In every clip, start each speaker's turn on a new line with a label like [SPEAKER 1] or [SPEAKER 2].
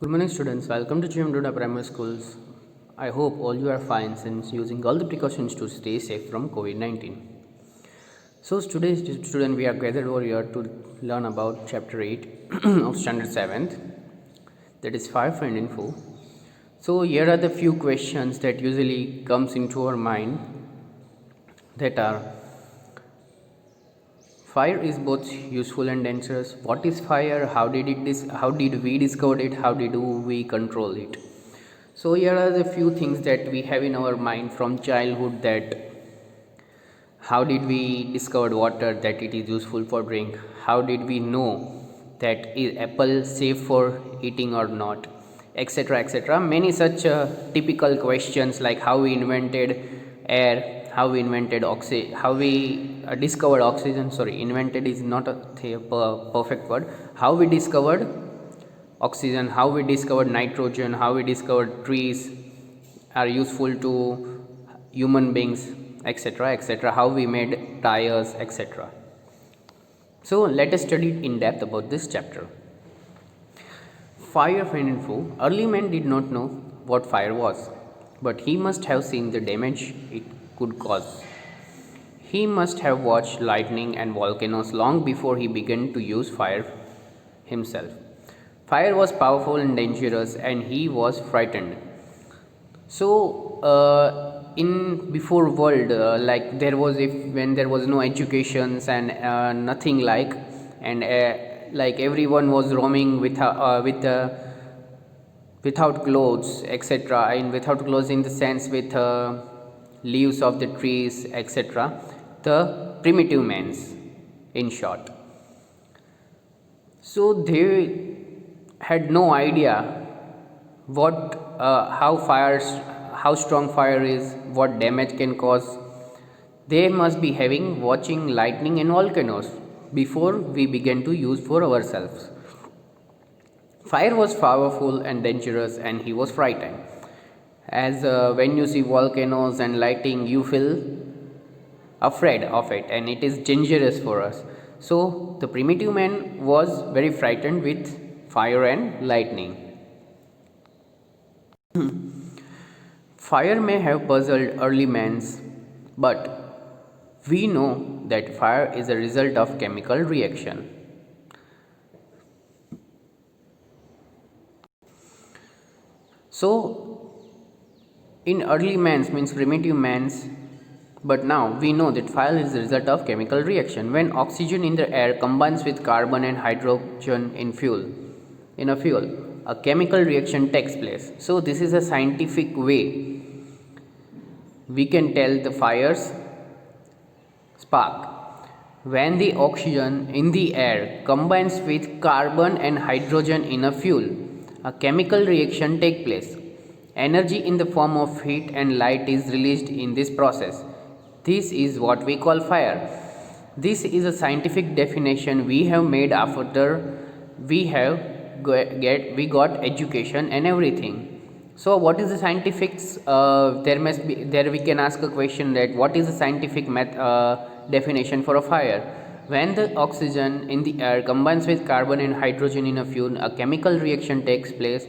[SPEAKER 1] Good morning students, welcome to Chimduda Primary Schools. I hope all you are fine since using all the precautions to stay safe from COVID-19. So today's student we are gathered over here to learn about chapter 8 of standard 7th, that is Firefriend info. So here are the few questions that usually comes into our mind, that are: fire is both useful and dangerous. What is fire? How did we discover it? How did we control it? So here are the few things that we have in our mind from childhood, that how did we discover water, that it is useful for drink? How did we know that is apple safe for eating or not, etc., etc. Many such typical questions, like how we invented air, how we invented oxygen, how we discovered oxygen. Sorry, invented is not a perfect word. How we discovered oxygen, how we discovered nitrogen, how we discovered trees are useful to human beings, etc., etc. How we made tires, etc. So let us study in depth about this chapter. Firefriend info. Early man did not know what fire was, but he must have seen the damage it could cause. He must have watched lightning and volcanoes long before he began to use fire himself. Fire was powerful and dangerous, and he was frightened. So, in before world, like there was, when there was no educations and nothing like, and like everyone was roaming without clothes, etc. And without clothes in the sense with leaves of the trees, etc. The primitive mans, in short. So they had no idea how strong fire is, what damage can cause. They must be watching lightning and volcanoes before we began to use for ourselves. Fire was powerful and dangerous, and he was frightened. As when you see volcanoes and lightning, you feel afraid of it, and it is dangerous for us. So the primitive man was very frightened with fire and lightning. Fire may have puzzled early mans, but we know that fire is a result of chemical reaction. So in early mans, means primitive mans, but now we know that fire is the result of chemical reaction. When oxygen in the air combines with carbon and hydrogen in a fuel, a chemical reaction takes place. So this is a scientific way we can tell the fire's spark. When the oxygen in the air combines with carbon and hydrogen in a fuel, a chemical reaction takes place. Energy in the form of heat and light is released in this process. This is what we call fire. This is a scientific definition we have made after we got education and everything. So what is the scientific there we can ask a question, that what is the scientific definition for a fire? When the oxygen in the air combines with carbon and hydrogen in a fuel, a chemical reaction takes place.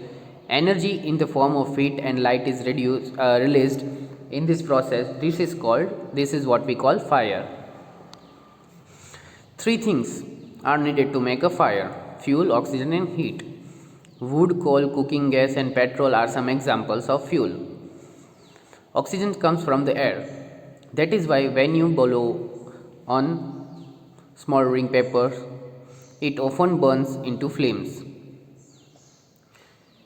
[SPEAKER 1] Energy in the form of heat and light is released in this process. This is what we call fire. Three things are needed to make a fire: fuel, oxygen and heat. Wood, coal, cooking gas and petrol are some examples of fuel. Oxygen comes from the air. That is why when you blow on smoldering paper, it often burns into flames.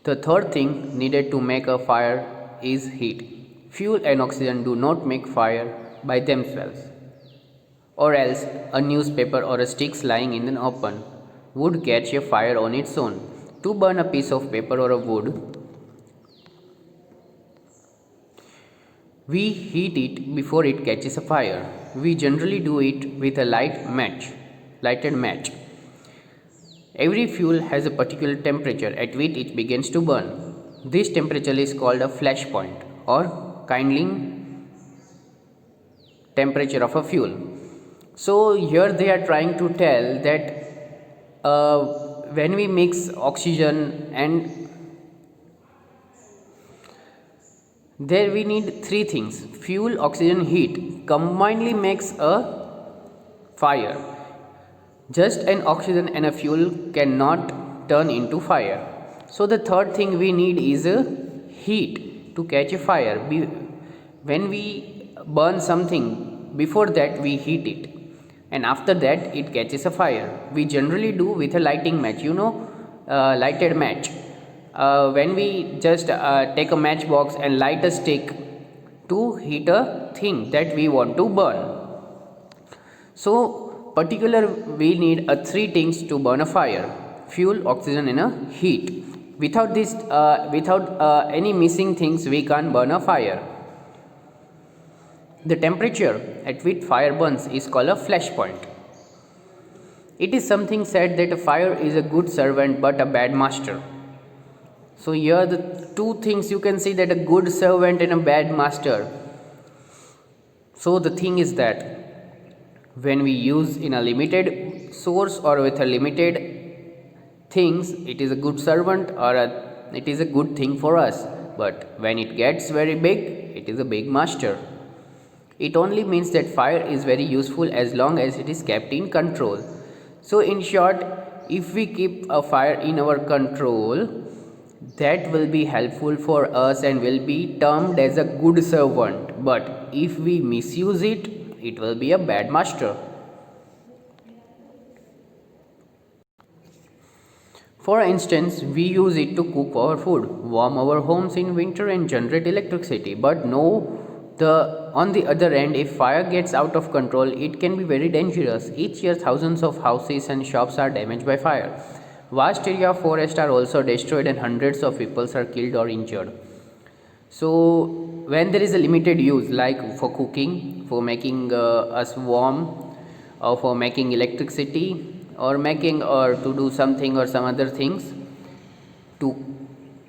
[SPEAKER 1] The third thing needed to make a fire is heat. Fuel and oxygen do not make fire by themselves, or else a newspaper or a stick lying in the open would catch a fire on its own. To burn a piece of paper or a wood, we heat it before it catches a fire. We generally do it with a lighted match. Every fuel has a particular temperature at which it begins to burn. This temperature is called a flash point, or kindling temperature of a fuel. So here they are trying to tell that when we mix oxygen and There we need three things: fuel, oxygen, heat. Combinedly makes a fire. Just an oxygen and a fuel cannot turn into fire. So the third thing we need is a heat to catch a fire. When we burn something, before that we heat it, and after that it catches a fire. We generally do with a lighting match, lighted match. When we just take a matchbox and light a stick to heat a thing that we want to burn. So particular we need three things to burn a fire: fuel, oxygen and a heat. Without any missing things we can't burn a fire. The temperature at which fire burns is called a flash point. It is something said that a fire is a good servant but a bad master. So here the two things you can see, that a good servant and a bad master. So the thing is that when we use in a limited source or with a limited things, it is a good servant or it is a good thing for us. But when it gets very big, it is a big master. It only means that fire is very useful as long as it is kept in control. So in short, if we keep a fire in our control, that will be helpful for us and will be termed as a good servant. But if we misuse it, it will be a bad master. For instance, we use it to cook our food, warm our homes in winter and generate electricity. But on the other end, if fire gets out of control, it can be very dangerous. Each year thousands of houses and shops are damaged by fire. Vast area of forest are also destroyed and hundreds of people are killed or injured. So when there is a limited use, like for cooking, for making us warm, or for making electricity, or to do something or some other things, to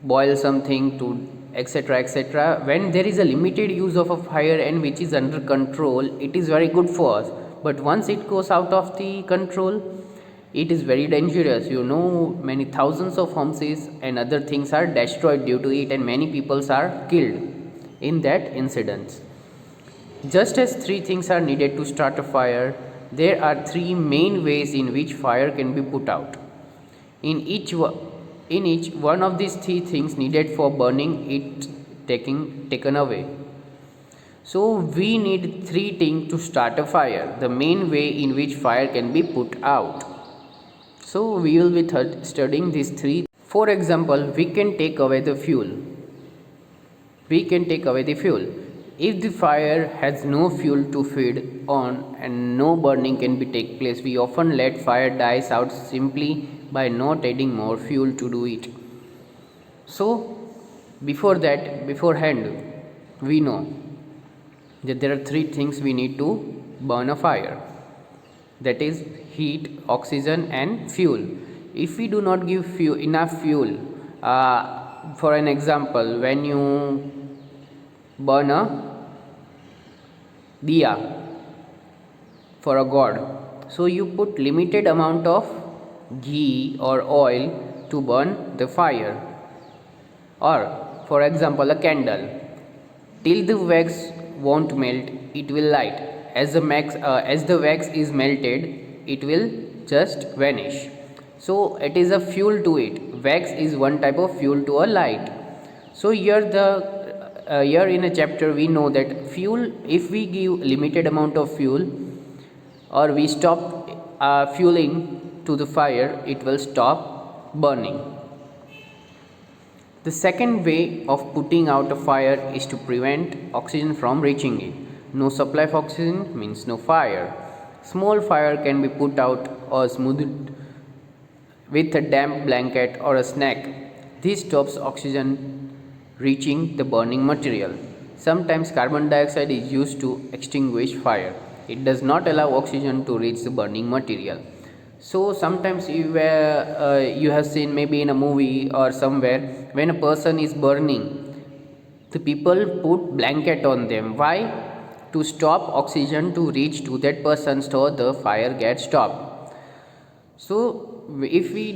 [SPEAKER 1] boil something, to etc etc, when there is a limited use of a fire and which is under control, it is very good for us. But once it goes out of the control, it is very dangerous. Many thousands of homes and other things are destroyed due to it, and many people are killed in that incident. Just as three things are needed to start a fire, there are three main ways in which fire can be put out. In each one of these three things needed for burning it taken away. So we need three things to start a fire, the main way in which fire can be put out. So we will be studying these three. For example, we can take away the fuel. If the fire has no fuel to feed on and no burning can be take place, we often let fire dies out simply by not adding more fuel to do it. So beforehand, we know that there are three things we need to burn a fire. That is heat, oxygen and fuel. If we do not give enough fuel, for an example, when you burn a diya for a god, so you put limited amount of ghee or oil to burn the fire. Or for example, a candle, till the wax won't melt, it will light. As the wax is melted, it will just vanish. So it is a fuel to it. Wax is one type of fuel to a light. So here in a chapter we know that fuel, if we give limited amount of fuel or we stop fueling to the fire, it will stop burning. The second way of putting out a fire is to prevent oxygen from reaching it. No supply of oxygen means no fire. Small fire can be put out or smoothed with a damp blanket or a snack. This stops oxygen reaching the burning material. Sometimes carbon dioxide is used to extinguish fire. It does not allow oxygen to reach the burning material. So sometimes you have seen maybe in a movie or somewhere, when a person is burning, the people put blanket on them. Why? To stop oxygen to reach to that person, so the fire gets stopped. So if we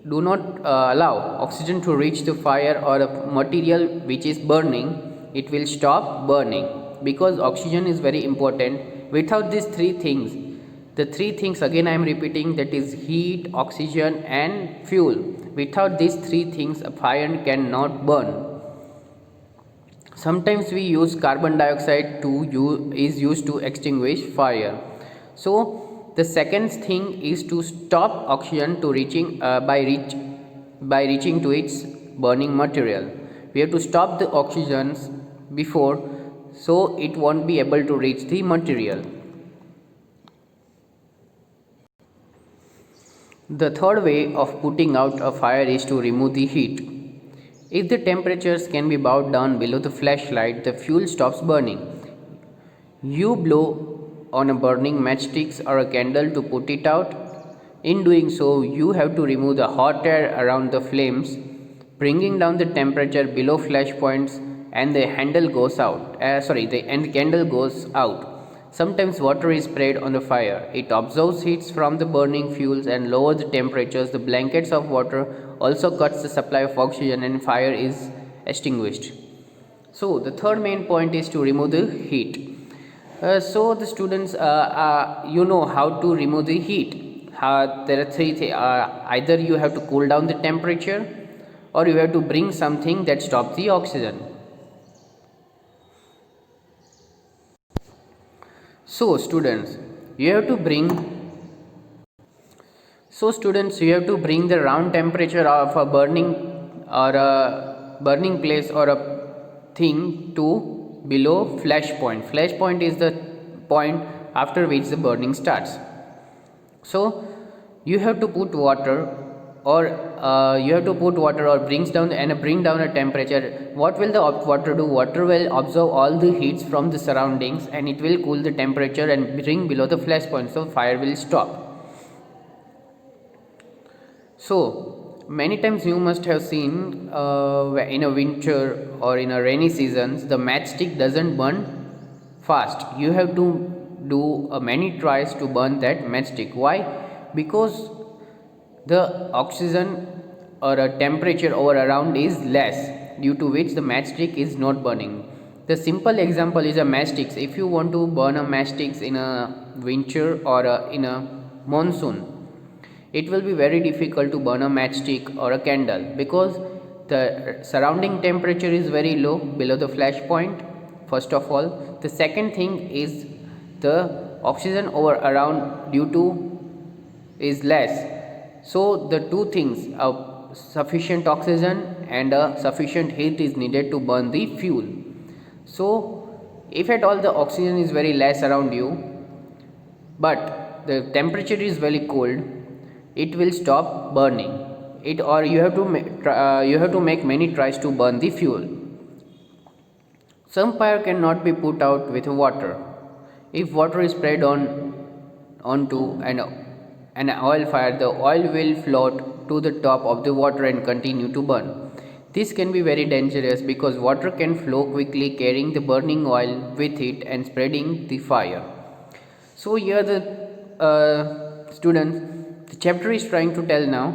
[SPEAKER 1] do not allow oxygen to reach the fire or a material which is burning, it will stop burning, because oxygen is very important. Without these three things, the three things again I am repeating, that is heat, oxygen and fuel. Without these three things a fire cannot burn. Sometimes we use carbon dioxide is used to extinguish fire. So the second thing is to stop oxygen to by reaching to its burning material. We have to stop the oxygens before, so it won't be able to reach the material. The third way of putting out a fire is to remove the heat. If the temperatures can be brought down below the flashlight, the fuel stops burning. You blow on a burning matchsticks or a candle to put it out. In doing so, you have to remove the hot air around the flames, bringing down the temperature below flash points, and the candle goes out. Sometimes water is sprayed on the fire. It absorbs heats from the burning fuels and lowers the temperatures. The blankets of water also cuts the supply of oxygen and fire is extinguished. So the third main point is to remove the heat. So the students, you know how to remove the heat. There are three things. Either you have to cool down the temperature, or you have to bring something that stops the oxygen. So students, you have to bring the round temperature of a burning place or a thing to below flash point. Flash point is the point after which the burning starts. So you have to put water, or bring down a temperature. What will the water do? Water will absorb all the heats from the surroundings and it will cool the temperature and bring below the flash point, so fire will stop. So many times you must have seen in a winter or in a rainy seasons, the matchstick doesn't burn fast. You have to do many tries to burn that matchstick. Why? Because the oxygen or a temperature over around is less, due to which the matchstick is not burning. The simple example is a matchsticks. If you want to burn a matchsticks in a winter or in a monsoon, it will be very difficult to burn a matchstick or a candle, because the surrounding temperature is very low below the flash point, first of all. The second thing is the oxygen over around is less. So the two things, sufficient oxygen and sufficient heat is needed to burn the fuel. So if at all the oxygen is very less around you, but the temperature is very cold, it will stop burning it, or you have to make many tries to burn the fuel. Some fire cannot be put out with water. If water is sprayed onto an oil fire, the oil will float to the top of the water and continue to burn. This can be very dangerous because water can flow quickly, carrying the burning oil with it and spreading the fire. So here the students, the chapter is trying to tell now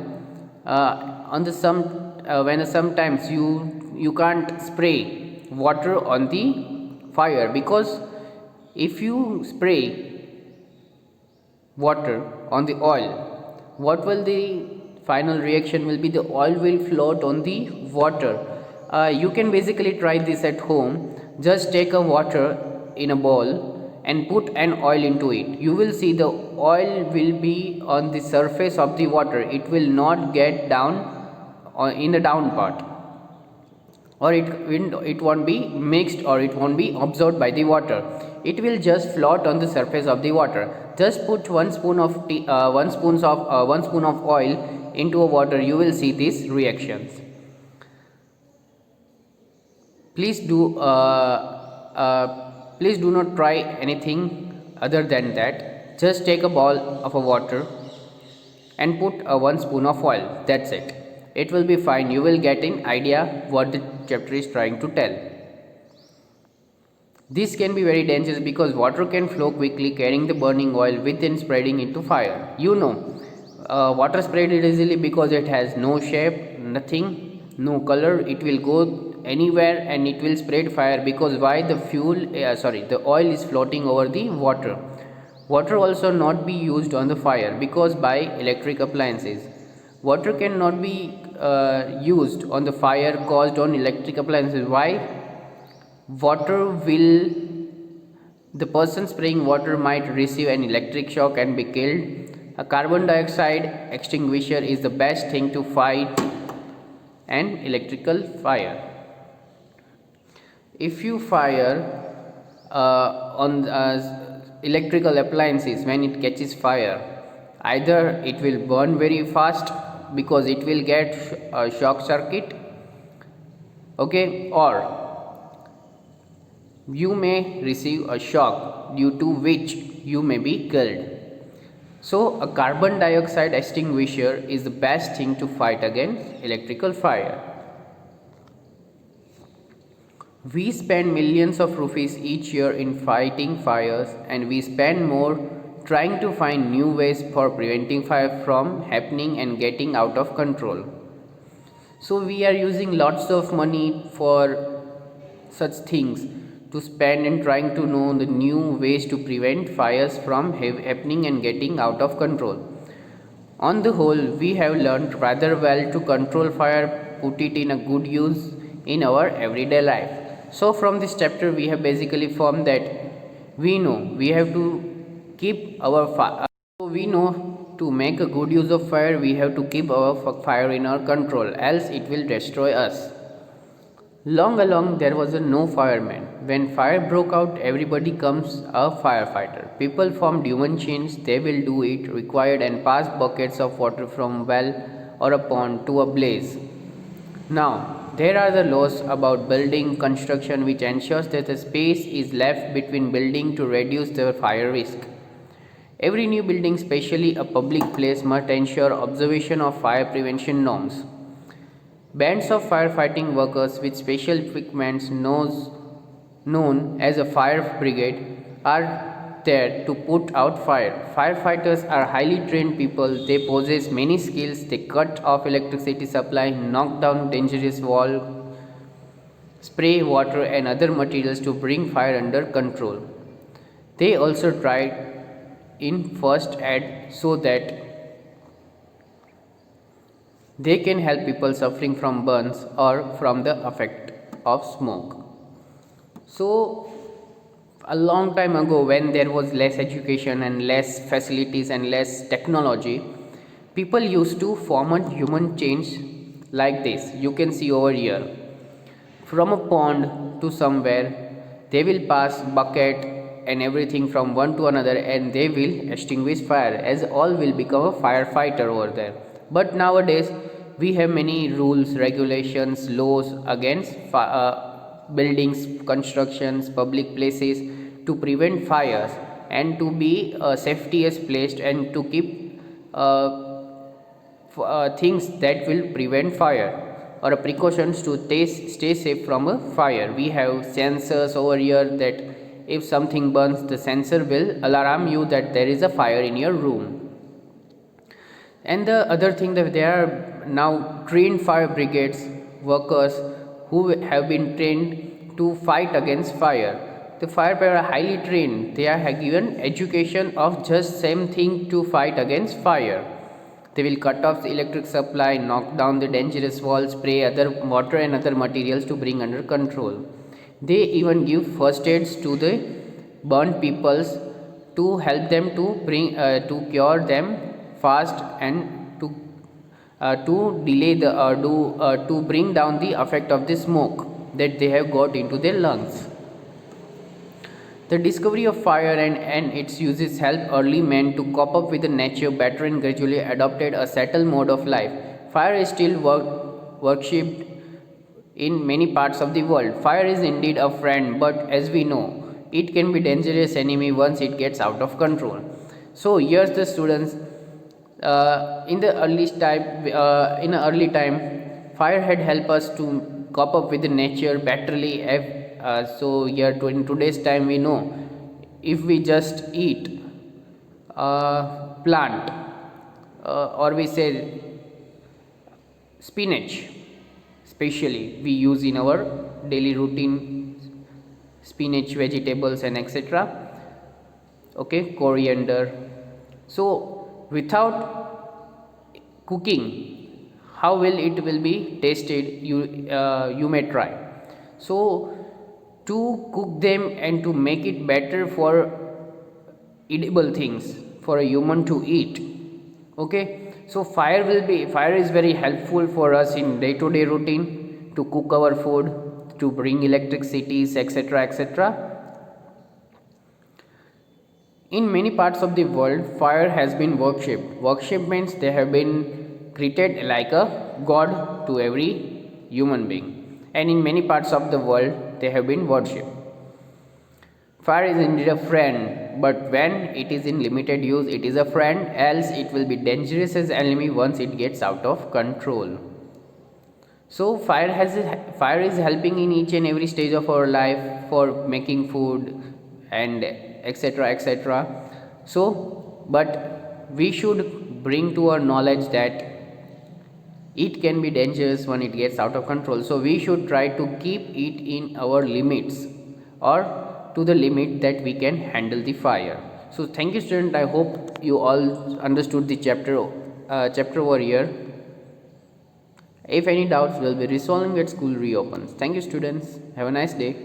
[SPEAKER 1] when sometimes you can't spray water on the fire, because if you spray water on the oil, what will the final reaction will be? The oil will float on the water. You can basically try this at home. Just take a water in a bowl and put an oil into it. You will see the oil will be on the surface of the water. It will not get down in the down part, or it won't be mixed, or it won't be absorbed by the water. It will just float on the surface of the water. Just put one spoon of oil into a water. You will see these reactions. Please do not try anything other than that. Just take a bowl of a water and put one spoon of oil. That's it. It will be fine. You will get an idea what the chapter is trying to tell. This can be very dangerous because water can flow quickly, carrying the burning oil with and spreading into fire. You know, Water spread easily because it has no shape, nothing, no color. It will go anywhere and it will spread fire because why the oil is floating over the water. Water also not be used on the fire because by electric appliances. Water cannot be used on the fire caused on electric appliances. Why? Water will The person spraying water might receive an electric shock and be killed. A carbon dioxide extinguisher is the best thing to fight an electrical fire. If you fire on electrical appliances when it catches fire, either it will burn very fast because it will get a shock circuit, okay, or you may receive a shock due to which you may be killed. So, a carbon dioxide extinguisher is the best thing to fight against electrical fire. We spend millions of rupees each year in fighting fires, and we spend more trying to find new ways for preventing fire from happening and getting out of control. So, we are using lots of money for such things to spend and trying to know the new ways to prevent fires from happening and getting out of control. On the whole, we have learned rather well to control fire, put it in a good use in our everyday life. So from this chapter we have basically formed that we know we have to keep our fire. So we know to make a good use of fire we have to keep our fire in our control, else it will destroy us. Long along there was no fireman. When fire broke out, everybody comes a firefighter. People formed human chains, they will do it required and pass buckets of water from well or a pond to a blaze. Now, there are the laws about building construction which ensures that the space is left between building to reduce the fire risk. Every new building, especially a public place, must ensure observation of fire prevention norms. Bands of firefighting workers with special equipment known as a fire brigade are there to put out fire. Firefighters are highly trained people. They possess many skills. They cut off electricity supply, knock down dangerous wall, spray water and other materials to bring fire under control. They also try in first aid so that they can help people suffering from burns or from the effect of smoke. So, a long time ago, when there was less education and less facilities and less technology, people used to form a human chains like this. You can see over here. From a pond to somewhere, they will pass bucket and everything from one to another and they will extinguish fire, as all will become a firefighter over there. But nowadays we have many rules, regulations, laws against buildings, constructions, public places to prevent fires and to be safety is placed and to keep things that will prevent fire or precautions to stay safe from a fire. We have sensors over here that if something burns, the sensor will alarm you that there is a fire in your room. And the other thing that there are now trained fire brigades workers who have been trained to fight against fire. The firefighters are highly trained. They are given education of just same thing to fight against fire. They will cut off the electric supply, knock down the dangerous walls, spray other water and other materials to bring under control. They even give first aids to the burnt peoples to help them to cure them fast and to delay to bring down the effect of the smoke that they have got into their lungs. The discovery of fire and its uses helped early men to cope up with the nature better and gradually adopted a settled mode of life. Fire is still worshipped in many parts of the world. Fire is indeed a friend, but as we know, it can be dangerous enemy once it gets out of control. So here's the students. In the early time, fire had helped us to cope up with the nature betterly. So here in today's time, we know if we just eat plant, or we say spinach, especially we use in our daily routine, spinach, vegetables and etc. Okay, coriander. So without cooking, how will be tasted, you may try. So to cook them and to make it better for edible things for a human to eat. Okay, so fire is very helpful for us in day to day routine to cook our food, to bring electricities, etc., etc. In many parts of the world, fire has been worshipped. Worship means they have been treated like a god to every human being, and in many parts of the world they have been worshipped. Fire is indeed a friend, but when it is in limited use, it is a friend, else it will be dangerous as enemy once it gets out of control. So fire is helping in each and every stage of our life for making food and etc., etc. So but we should bring to our knowledge that it can be dangerous when it gets out of control, so we should try to keep it in our limits, or to the limit that we can handle the fire. So thank you student, I hope you all understood the chapter over here. If any doubts, will be resolving at school reopens. Thank you students, have a nice day.